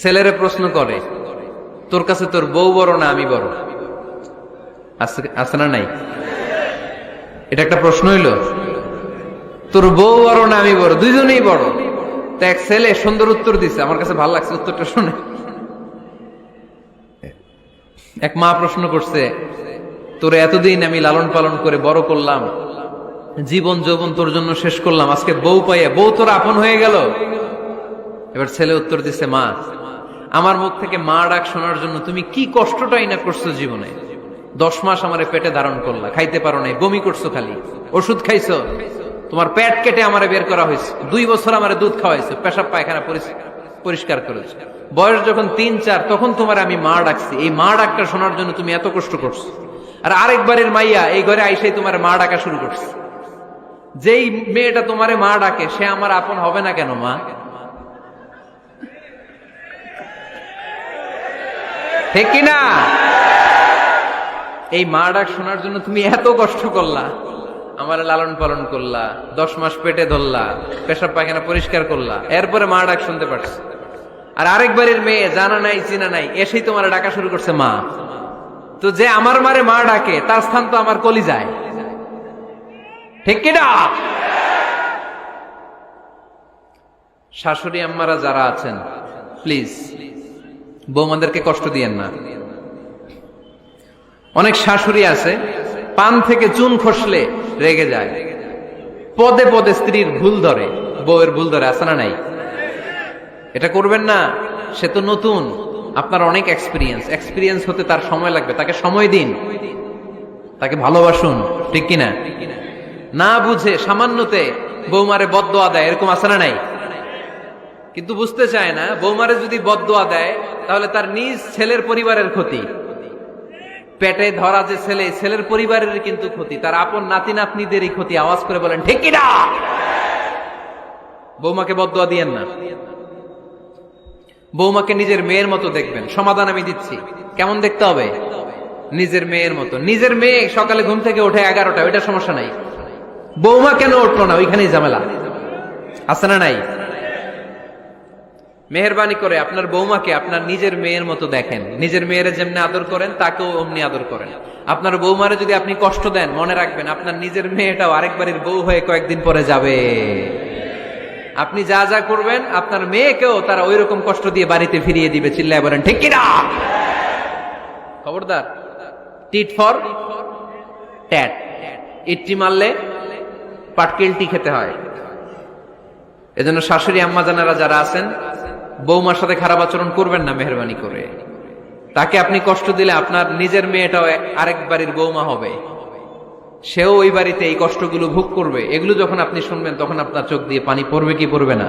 ছেলেরে প্রশ্ন করে, তোর কাছে তোর বউ বড় না আমি বড়? আছে না নাই? এটা একটা প্রশ্ন হইল। তোর বউ বড় না আমি বড়? দুইজনেই বড়। তো এক ছেলে সুন্দর উত্তর দিছে, আমার কাছে ভালো লাগছে উত্তরটা শুনে। এক মা প্রশ্ন করছে, তোর এতদিন আমি লালন পালন করে বড় করলাম, জীবন যৌবন তোর জন্য শেষ করলাম, আজকে বউ পাইয়া বউ তোর আপন হয়ে গেল। এবার ছেলে উত্তর দিছে, মা, আমার মুখ থেকে মা ডাক শোনার জন্য তুমি কি কষ্টটাই না করছো জীবনে। 10 মাস আমারে পেটে ধারণ করলা, খাইতে পারো নাই, বমি করছো, খালি ওষুধ খাইছো, তোমার পেট কেটে আমারে বের করা হয়েছে, 2 বছর আমারে দুধ খাওয়াইছো, পেশাব পায়খানা পরিষ্কার করেছো, বয়স যখন 3-4 তখন তোমার আমি মা ডাকছি। এই মা ডাকটা শোনার জন্য তুমি এত কষ্ট করছো, আর আরেকবারের মাইয়া এই ঘরে আইসাই তোমার মা ডাকা শুরু করছে। যেই মেয়েটা তোমারে মা ডাকে সে আমার আপন হবে না কেন মা? ঠিক কিনা? এই মা ডাক শোনার জন্য তুমি এত কষ্ট করলা, আমার লালন পালন করলা, 10 মাস পেটে ধরলা, পেশাব পায়খানা পরিষ্কার করলা, এরপরে মা ডাক শুনতে পারছো। আর আরেকবারের মেয়ে জানা নাই চিনা নাই এসেই তোমার ডাকা শুরু করছে মা। তো যে আমার মারে মা ডাকে তার স্থান তো আমার কলিজায়, ঠিক কিনা? শাশুড়ি আম্মারা যারা আছেন, প্লিজ বৌমাদেরকে কষ্ট দিয়েন না। অনেক শাশুড়ি আছে পান থেকে চুন খসলে রেগে যায়, পদে পদে স্ত্রীর ভুল ধরে, বউয়ের ভুল ধরে, আছে না নাই? এটা করবেন না। সে তো নতুন, আপনার অনেক এক্সপিরিয়েন্স হতে তার সময় লাগবে, তাকে সময় দিন, তাকে ভালোবাসুন, ঠিক কিনা? না বুঝে সামান্যতে বৌমারে বদদোয়া দেয়, এরকম আছে না নাই? কিন্তু বুঝতে চায় না, বৌমারে যদি বদদোয়া দেয় তাহলে তার নিজ ছেলের পরিবারের ক্ষতি, পেটে ধরা যে ছেলে, ছেলের পরিবারের কিন্তু ক্ষতি, তার আপন নাতি নাতনিদেরই ক্ষতি। আওয়াজ করে বলেন ঠিক কিনা? বৌমাকে বদদোয়া দিয়েন না। বৌমাকে নিজের মেয়ের মতো দেখবেন। সমাধান আমি দিচ্ছি, কেমন দেখতে হবে? নিজের মেয়ের মতো। নিজের মেয়ে সকালে ঘুম থেকে ওঠে 11টা, ওইটা সমস্যা নাই। বৌমা কেন উঠলো না, ওইখানেই ঝামেলা, আছে না নাই? মেহেরবানি করে আপনার বৌমাকে আপনার নিজের মেয়ের মতো দেখেন। নিজের মেয়ের যেমনি আদর করেন তাকেও অমনি আদর করেন। আপনার বৌমারে যদি আপনি কষ্ট দেন, মনে রাখবেন আপনার নিজের মেয়েটাও আরেকবারের বউ হয়ে কয়েকদিন পরে যাবে। আপনি যা যা করবেন আপনার মেয়েকেও তারা ওই রকম কষ্ট দিয়ে বাড়িতে ফিরিয়ে দিবে। চিল্লায় বলেন ঠিক কিনা? খবরদার, টিট ফর ট্যাট। ইট্টি মারলে পাটকেলটি খেতে হয়। এজন্য শাশুড়ি আম্মা জানারা যারা আছেন, বৌমার সাথে খারাপ আচরণ করবেন না মেহেরবানি করে। তাকে আপনি কষ্ট দিলে আপনার নিজের মেয়েটাও আরেক বাড়ির বৌমা হবে, সেও ওই বাড়িতে এই কষ্টগুলো ভোগ করবে। এগুলো যখন আপনি শুনবেন তখন আপনার চোখ দিয়ে পানি পড়বে কি পড়বে না?